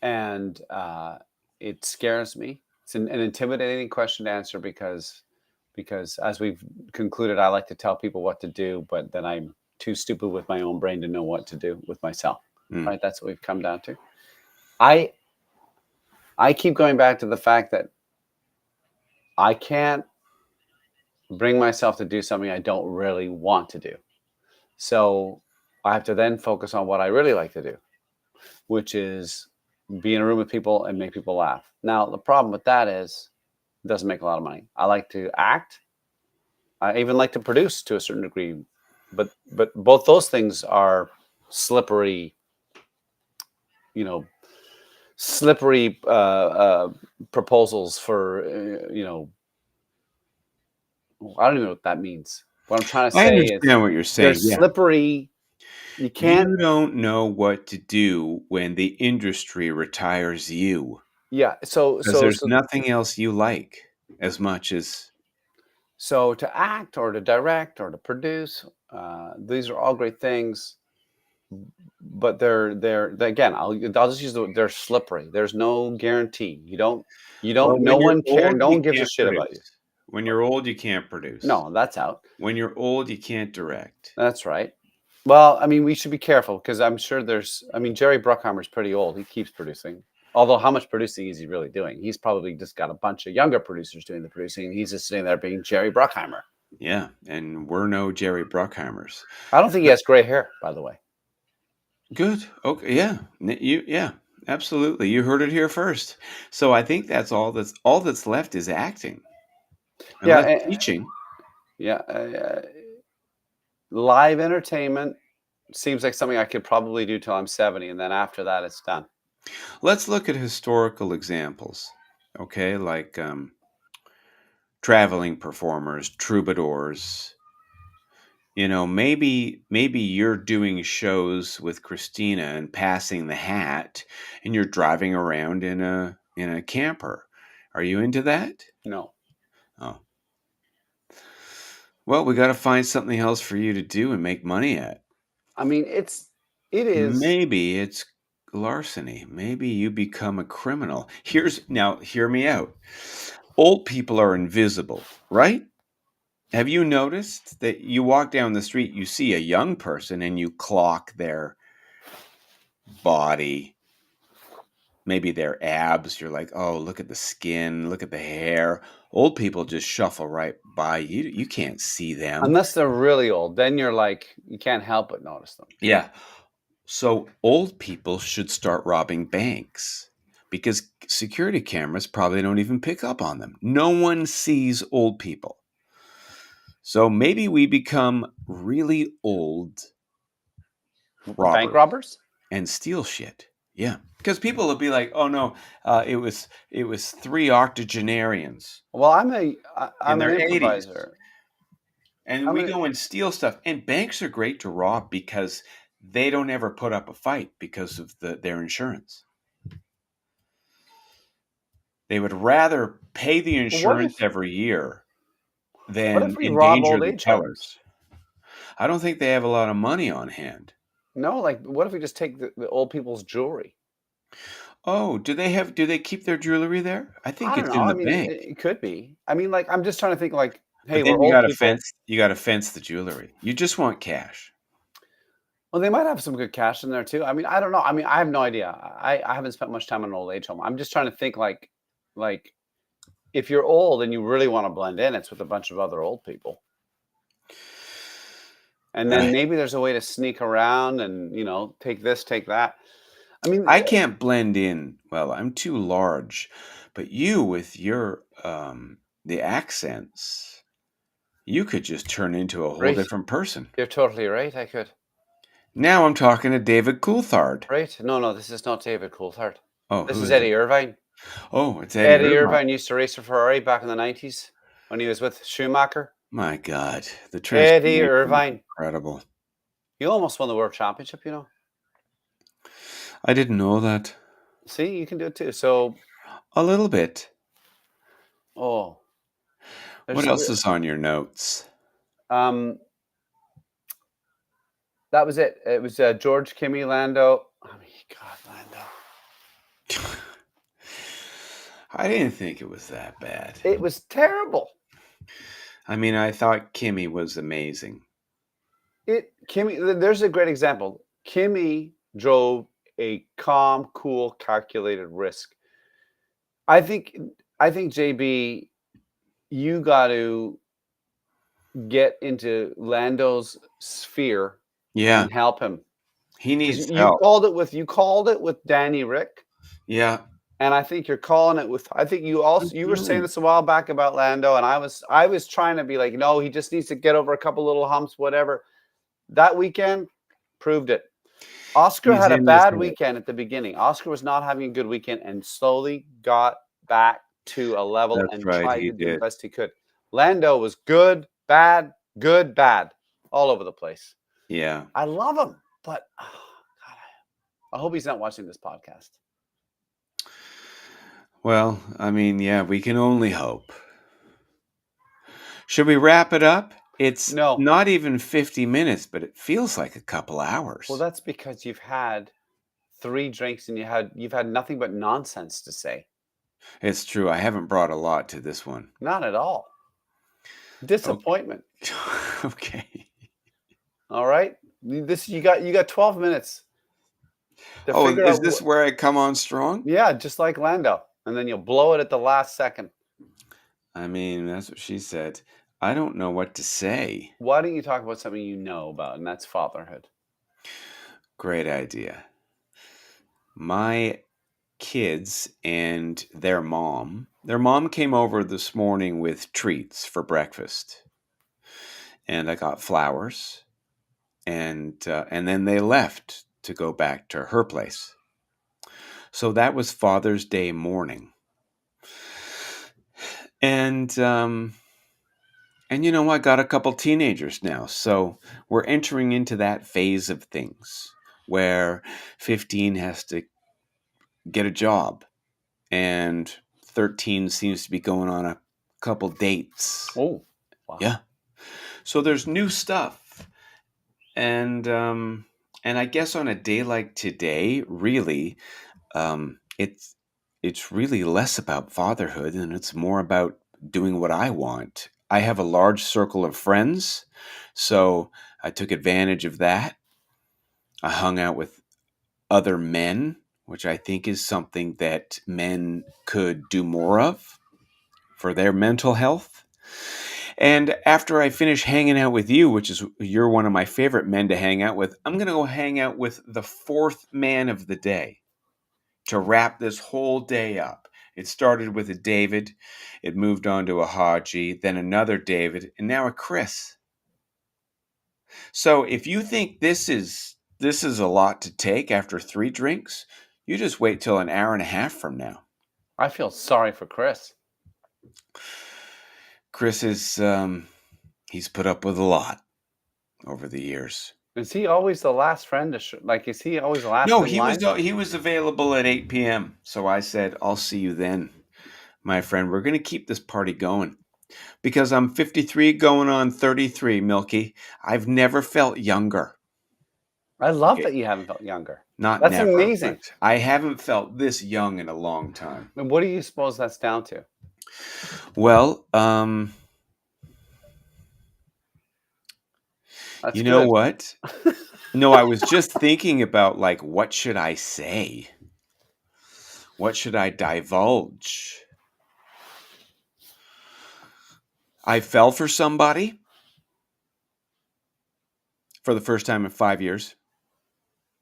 and it scares me. It's an intimidating question to answer because as we've concluded, I like to tell people what to do, but then I'm too stupid with my own brain to know what to do with myself. Mm. Right? That's what we've come down to. I I keep going back to the fact that I can't bring myself to do something I don't really want to do. So I have to then focus on what I really like to do, which is be in a room with people and make people laugh. Now, the problem with that is it doesn't make a lot of money. I like to act. I even like to produce to a certain degree, but both those things are slippery, you know, slippery proposals for I don't even know what that means. What I'm trying to I say is understand what you're they're saying, yeah. slippery. You can't. You don't know what to do when the industry retires you, Yeah. So because so there's so nothing else you like as much as so to act or to direct or to produce, these are all great things. But again. I'll just use they're slippery. There's no guarantee. You well, don't. No when you're one care. old, No you one gives a can't shit about you. produce. When you're old, you can't produce. No, that's out. When you're old, you can't direct. That's right. Well, I mean, we should be careful because I'm sure I mean, Jerry Bruckheimer's pretty old. He keeps producing. Although, how much producing is he really doing? He's probably just got a bunch of younger producers doing the producing, and he's just sitting there being Jerry Bruckheimer. Yeah, and we're no Jerry Bruckheimers. I don't think he But has gray hair, by the way. good. Okay, yeah. Yeah, absolutely. You heard it here first. So I think that's left is acting. Yeah, Unless teaching. yeah. Live entertainment seems like something I could probably do till I'm 70, and then after that, it's done. Let's look at historical examples. Okay, like traveling performers, troubadours. Maybe you're doing shows with Christina and passing the hat and you're driving around in a camper. Are you into that? No, Oh. Well, we got to find something else for you to do and make money at. I mean it is. Maybe it's larceny. Maybe you become a criminal. Hear me out. Old people are invisible, right? Have you noticed that you walk down the street, you see a young person and you clock their body, maybe their abs. You're like, oh, look at the skin, look at the hair. Old people just shuffle right by you. You can't see them. Unless they're really old, then you're like you can't help but notice them. Yeah. So old people should start robbing banks because security cameras probably don't even pick up on them. No one sees old people. So maybe we become really old Bank robbers robbers? and steal shit. Yeah, because people will be like, "Oh no, it was three octogenarians Well, in I'm an their 80s, improviser. and I'm we an go and steal stuff." And banks are great to rob because they don't ever put up a fight because of their insurance. They would rather pay the what insurance if every year what than if we rob endanger old the age homes? tellers. I don't think they have a lot of money on hand. No, like what if we just take the old people's jewelry? Oh, do they keep their jewelry there? I I think don't it's know. in I the mean, bank. it could be. I mean, like I'm just trying to think. Like, hey, But we're then you old gotta people. fence the jewelry. You just want cash. Well, they might have some good cash in there too. I mean, I don't know. I mean, I have no idea. I haven't spent much time in an old age home. I'm just trying to think like if you're old and you really want to blend in, it's with a bunch of other old people. And then maybe there's a way to sneak around and, take this, take that. I mean, I can't blend in. Well, I'm too large. But you with your the accents, you could just turn into a whole right. different person. You're totally right. I could. Now I'm talking to David Coulthard. Right. No, no, this is not David Coulthard. Oh, This who is is it? Eddie Irvine. Oh, it's Eddie Eddie Irvine. Irvine used to race for Ferrari back in the 90s when he was with Schumacher. My God, the Eddie transformation was Irvine. incredible. He almost won the world championship. I didn't know that. See, you can do it too. So, A little bit. oh, What there's else is on your notes? um that was it. It was George Kimmy Lando. I mean, God, Lando. I didn't think it was that bad. It was terrible. I mean, I thought Kimmy was amazing. There's a great example. Kimmy drove a calm, cool, calculated risk. I think JB, you got to get into Lando's sphere Yeah, and help him he because needs you help. called it with Danny Rick, Yeah. and I think you're calling it with. I think you were saying Mhm. this a while back about Lando, and I was trying to be like, no, he just needs to get over a couple little humps, whatever. That weekend proved it. Oscar He's had a in his bad head. weekend at the beginning. Oscar was not having a good weekend and slowly got back to a level That's and right, tried he to do the did. best he could. Lando was good, bad, all over the place. Yeah. I love him, but God, I hope he's not watching this podcast. Well, I mean, yeah, we can only hope. Should we wrap it up? It's No. not even 50 minutes, but it feels like a couple hours. Well, that's because you've had 3 drinks and you've had nothing but nonsense to say. It's true. I haven't brought a lot to this one. Not at all. Oh, Disappointment. okay. All right. You got 12 minutes to Oh, figure is out this where I come on strong? yeah, just like Lando. And then you'll blow it at the last second. I mean, that's what she said. I don't know what to say. Why don't you talk about something you know about, and that's fatherhood? Great idea. My kids and their mom came over this morning with treats for breakfast. And I got flowers, and then they left to go back to her place. So that was Father's Day morning. And I got a couple teenagers now, so we're entering into that phase of things where 15 has to get a job, and 13 seems to be going on a couple dates. Oh, wow. Yeah. So there's new stuff. And I guess on a day like today, really, it's really less about fatherhood and it's more about doing what I want. I have a large circle of friends, so I took advantage of that. I hung out with other men, which I think is something that men could do more of for their mental health. And after I finish hanging out with you, which is you're one of my favorite men to hang out with, I'm going to go hang out with the fourth man of the day. to wrap this whole day up. It started with a David, it moved on to a Haji, then another David, and now a Chris. So if you think this is a lot to take after 3 drinks, you just wait till an hour and a half from now. I feel sorry for Chris. Chris is he's put up with a lot over the years. Is he always the last friend to like? Is he always last No, in line? he was available at 8 p.m. So I said, "I'll see you then, my friend. We're going to keep this party going because I'm 53 going on 33, Milky. I've never felt younger. I love Okay, that you haven't felt younger. not That's never, amazing. but I haven't felt this young in a long time. And what do you suppose that's down to? Well, That's you know good. what? No, I was just thinking about like what should I say? What should I divulge? I fell for somebody for the first time in 5 years.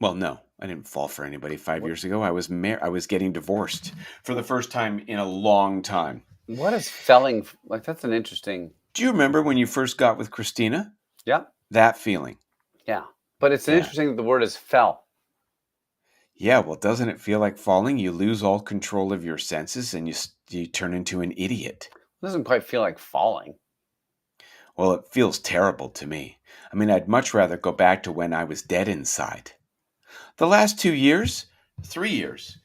Well, no, I didn't fall for anybody 5 years ago. I was getting divorced for the first time in a long time. What is felling like? That's an interesting. Do you remember when you first got with Christina? Yeah, That feeling. yeah. But it's Yeah. interesting that the word is fell. Yeah, well, doesn't it feel like falling? You lose all control of your senses and you turn into an idiot. It doesn't quite feel like falling. Well, it feels terrible to me. I mean, I'd much rather go back to when I was dead inside. The last 2 years, 3 years,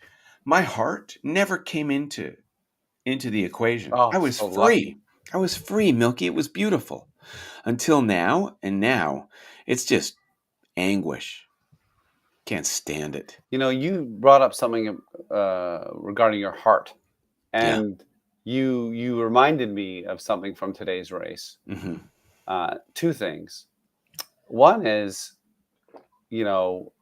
my heart never came into the equation. Oh, I was so lucky. free. I was free, Milky. It was beautiful. Until now, and now it's just anguish. Can't stand it. You know, you brought up something regarding your heart, Yeah. and you reminded me of something from today's race. Hmm. Two things. One is, you know,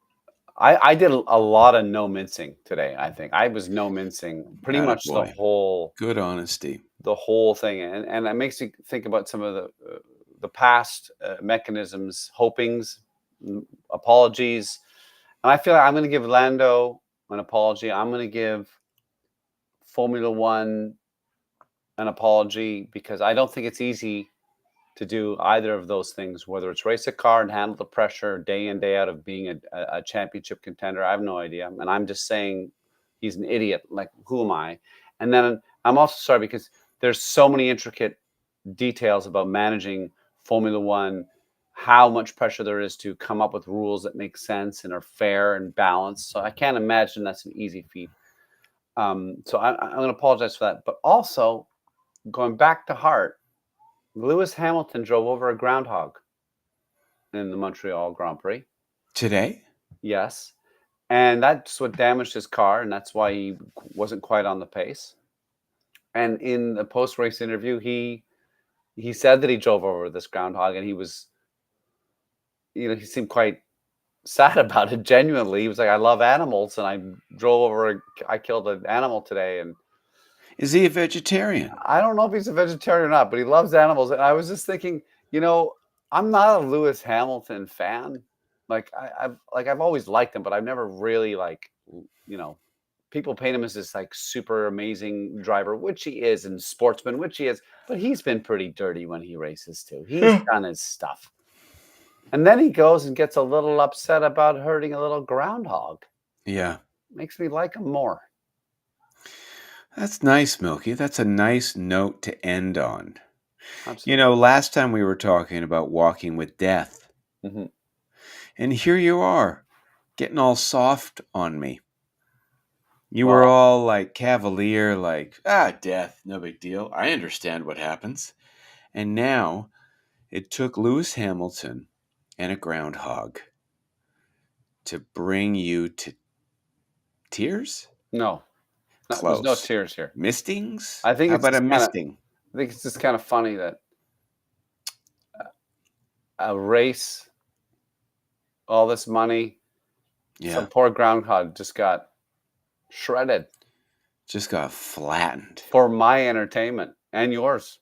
I did a lot of no mincing today. I think I was no mincing pretty much Attaboy. Good honesty. the whole thing, and it makes me think about some of the past mechanisms, hopings, apologies, and I feel like I'm going to give Lando an apology. I'm going to give Formula One an apology because I don't think it's easy to do either of those things, whether it's race a car and handle the pressure day in, day out of being a championship contender. I have no idea. And I'm just saying he's an idiot. Like, who am I? And then I'm also sorry because there's so many intricate details about managing Formula One, how much pressure there is to come up with rules that make sense and are fair and balanced. So I can't imagine that's an easy feat. So I'm going to apologize for that. But also, going back to heart, Lewis Hamilton drove over a groundhog in the Montreal Grand Prix. Today? Yes. And that's what damaged his car, and that's why he wasn't quite on the pace. And in the post-race interview, he said that he drove over this groundhog, and he was, he seemed quite sad about it. Genuinely, he was like, "I love animals, and I killed an animal today." And Is he a vegetarian? I don't know if he's a vegetarian or not, but he loves animals. And I was just thinking, I'm not a Lewis Hamilton fan. Like I've always liked him, but I've never really you know, people paint him as this like super amazing driver, which he is, and sportsman, which he is. But he's been pretty dirty when he races too. He's done his stuff, and then he goes and gets a little upset about hurting a little groundhog. Yeah. Makes me like him more. That's nice, Milky. That's a nice note to end on. Absolutely. Last time we were talking about walking with death. Mhm. And here you are, getting all soft on me. You were Well, all like cavalier, like, death, no big deal. I understand what happens. And now it took Lewis Hamilton and a groundhog to bring you to tears? no, there's no Close. tears here. Mistings? I think How it's about a just kind of misting? I think it's just kind of funny that a race, all this money, some Yeah. poor groundhog just got shredded Just got flattened. for my entertainment and yours.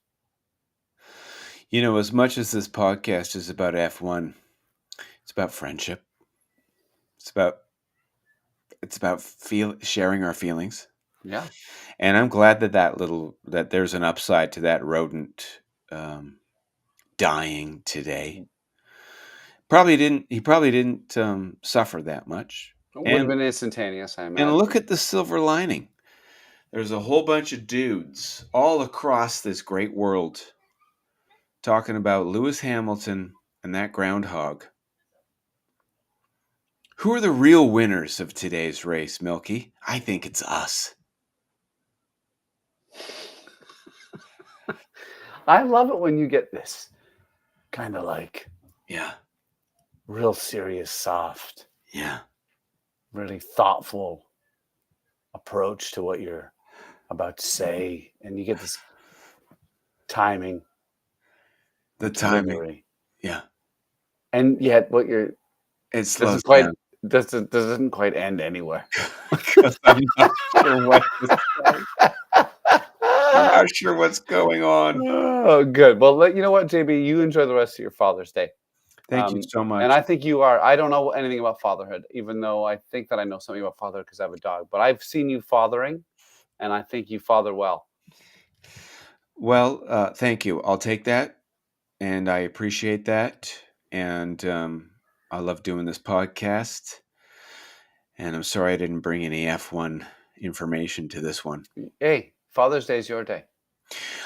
As much as this podcast is about F1, it's about friendship. It's about It's about sharing our feelings. Yeah. And I'm glad that there's an upside to that rodent dying today. He probably didn't suffer that much. It would have And been instantaneous, I and look imagine. at the silver lining. There's a whole bunch of dudes all across this great world talking about Lewis Hamilton and that groundhog. Who are the real winners of today's race, Milky? I think it's us. I love it when you get this kind of like Yeah. real serious, soft, Yeah. really thoughtful approach to what you're about to say, and you get this timing, The timing. delivery, Yeah. and yet what you're It slows doesn't quite down. doesn't quite end anywhere. Because I'm not sure what to say. I'm not sure what's going on. Oh, good. Well, you know what, JB, you enjoy the rest of your Father's Day. Thank you so And much. I think you are. I don't know anything about fatherhood, even though I think that I know something about fatherhood because I have a dog. But I've seen you fathering, and I think you father well. Well, thank you. I'll take that, and I appreciate that. And I love doing this podcast. And I'm sorry I didn't bring any F1 information to this one. Hey, Father's Day is your day.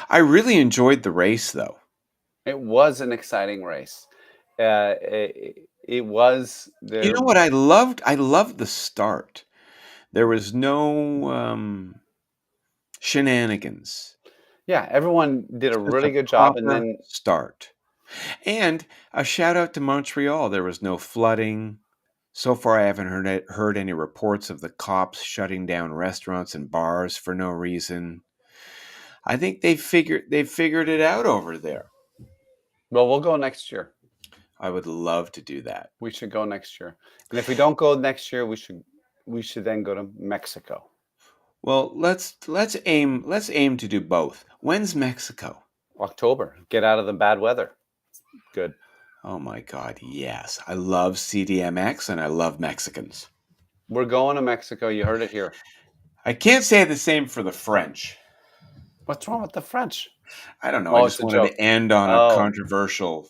I really enjoyed the race, though. It was an exciting race. It was You there. know what I loved? I loved the start. There was no shenanigans. Yeah, everyone did a Just a really good job, and proper then start. And a shout out to Montreal. There was no flooding. So far, I haven't heard any reports of the cops shutting down restaurants and bars for no reason. I think they figured it out over there. well, we'll go next year. I would love to do that. We should go next year, and if we don't go next year, we should then go to Mexico. Well, let's aim to do both. When's Mexico? October. Get out of the bad weather. Good. Oh my God, yes! I love CDMX and I love Mexicans. We're going to Mexico. You heard it here. I can't say the same for the French. What's wrong with the French? I don't know. I Oh, it's just a wanted joke. to end on a Oh, controversial.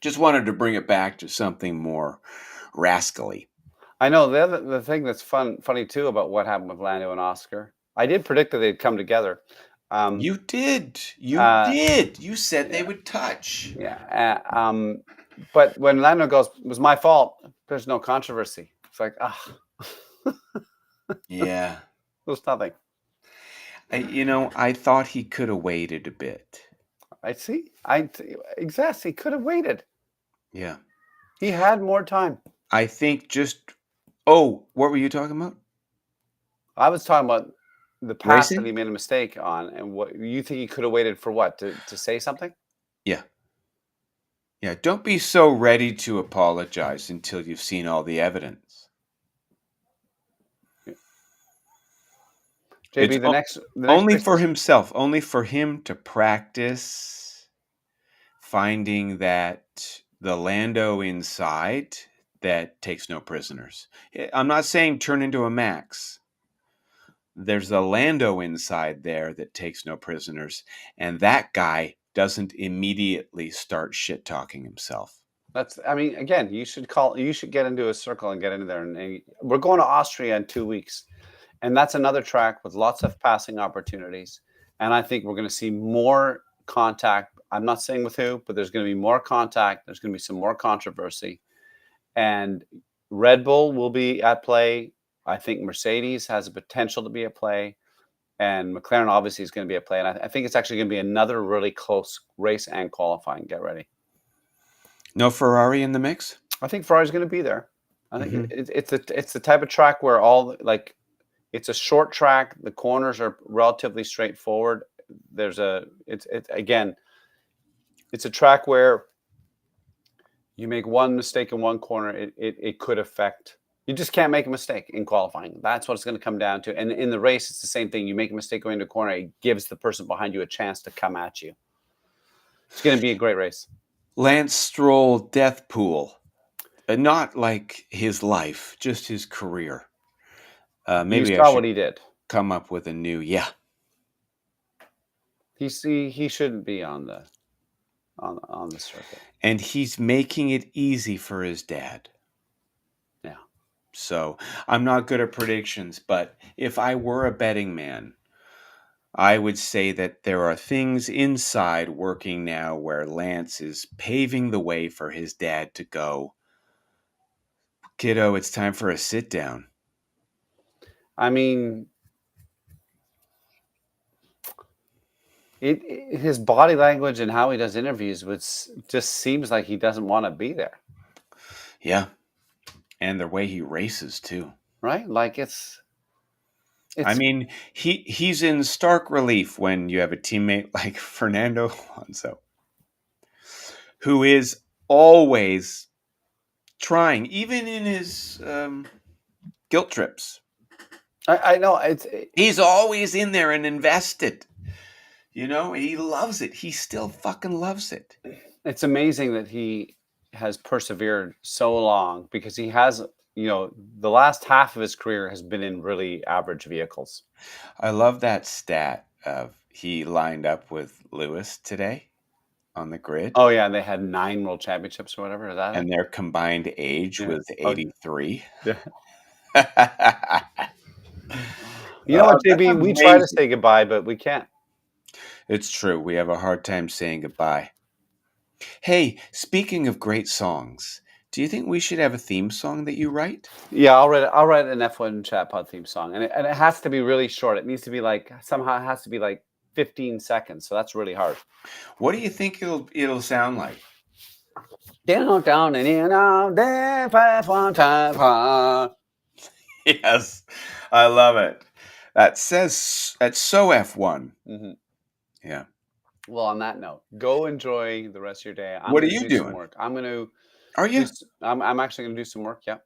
Just wanted to bring it back to something more rascally. I know. The thing that's funny too about what happened with Lando and Oscar. I did predict that they'd come together. Um, You did. You uh, did. You said they yeah, would touch. yeah. But when Lando goes, it was my fault. There's no controversy. It's like, Yeah. there's nothing. I thought he could have waited a bit. I see. Exactly. He could have waited. Yeah. He had more time. I think just. Oh, what were you talking about? I was talking about the past that Racing? he made a mistake on, and what you think he could have waited for what to say something. Yeah. Yeah. Don't be so ready to apologize until you've seen all the evidence. It's JB, the next only race for is himself, only for him to practice finding that the Lando inside that takes no prisoners. I'm not saying turn into a Max. There's a Lando inside there that takes no prisoners, and that guy doesn't immediately start shit talking himself. that's. I mean, again, you should call. You should get into a circle and get into there. And we're going to Austria in 2 weeks, and that's another track with lots of passing opportunities. And I think we're going to see more contact. I'm not saying with who, but there's going to be more contact. There's going to be some more controversy, and Red Bull will be at play. I think Mercedes has a potential to be at play, and McLaren obviously is going to be at play. And I think it's actually going to be another really close race and qualifying. Get ready. No Ferrari in the mix? I think Ferrari's going to be there. I think Hmm. it's the type of track where it's a short track. The corners are relatively straightforward. It's again, it's a track where you make one mistake in one corner, it could affect. You just can't make a mistake in qualifying. That's what it's going to come down to. And in the race, it's the same thing. You make a mistake going into a corner, it gives the person behind you a chance to come at you. It's going to be a great race. Lance Stroll death pool. Not like his life, just his career. You Maybe I saw should what he did. come up with a new. Yeah. He shouldn't be on the circuit. And he's making it easy for his dad. Yeah. So I'm not good at predictions, but if I were a betting man, I would say that there are things inside working now where Lance is paving the way for his dad to go, kiddo, it's time for a sit down. I mean, his body language and how he does interviews just seems like he doesn't want to be there. Yeah. And the way he races too. Right? Like I mean, he's in stark relief when you have a teammate like Fernando Alonso, who is always trying, even in his guilt trips. I know He's always in there and invested. You know, he loves it. He still fucking loves it. it's amazing that he has persevered so long because he has, the last half of his career has been in really average vehicles. I love that stat of he lined up with Lewis today on the grid. Oh yeah, and they had 9 world championships or whatever. Is that And it? their combined age Yeah. was Oh, 83. yeah. You know what, That's JB? We try to amazing. say goodbye, but we can't. It's true. We have a hard time saying goodbye. Hey, speaking of great songs, do you think we should have a theme song that you write? Yeah, I'll write an F1 chat pod theme song, and it has to be really short. It needs to be like somehow it has to be like 15 seconds. So that's really hard. What do you think it'll sound like? Down and in out there, F1 chat pod. Yes, I love it. That's so F1. Mhm. Yeah. Well, on that note, go enjoy the rest of your day. I'm What are going to you do some doing? work. I'm going to Are do. you? I'm actually going to do some work. Yeah.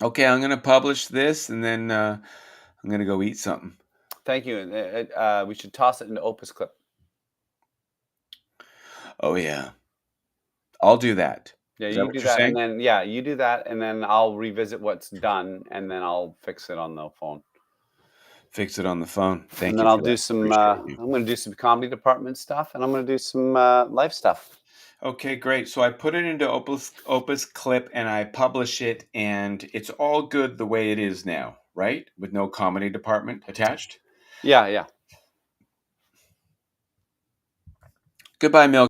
Okay, I'm going to publish this and then I'm going to go eat something. Thank you. And we should toss it into Opus Clip. Oh, yeah. I'll do that. Yeah, Is that you what do you're that, and saying? then you do that, and then I'll revisit what's done, and then I'll fix it on the phone. Fix it on the phone. And Thank then you I'll for do that. some. Appreciate you. I'm going to do some comedy department stuff, and I'm going to do some life stuff. Okay, great. So I put it into Opus Clip and I publish it, and it's all good the way it is now, right? With no comedy department attached. Yeah, yeah. Goodbye, Milk.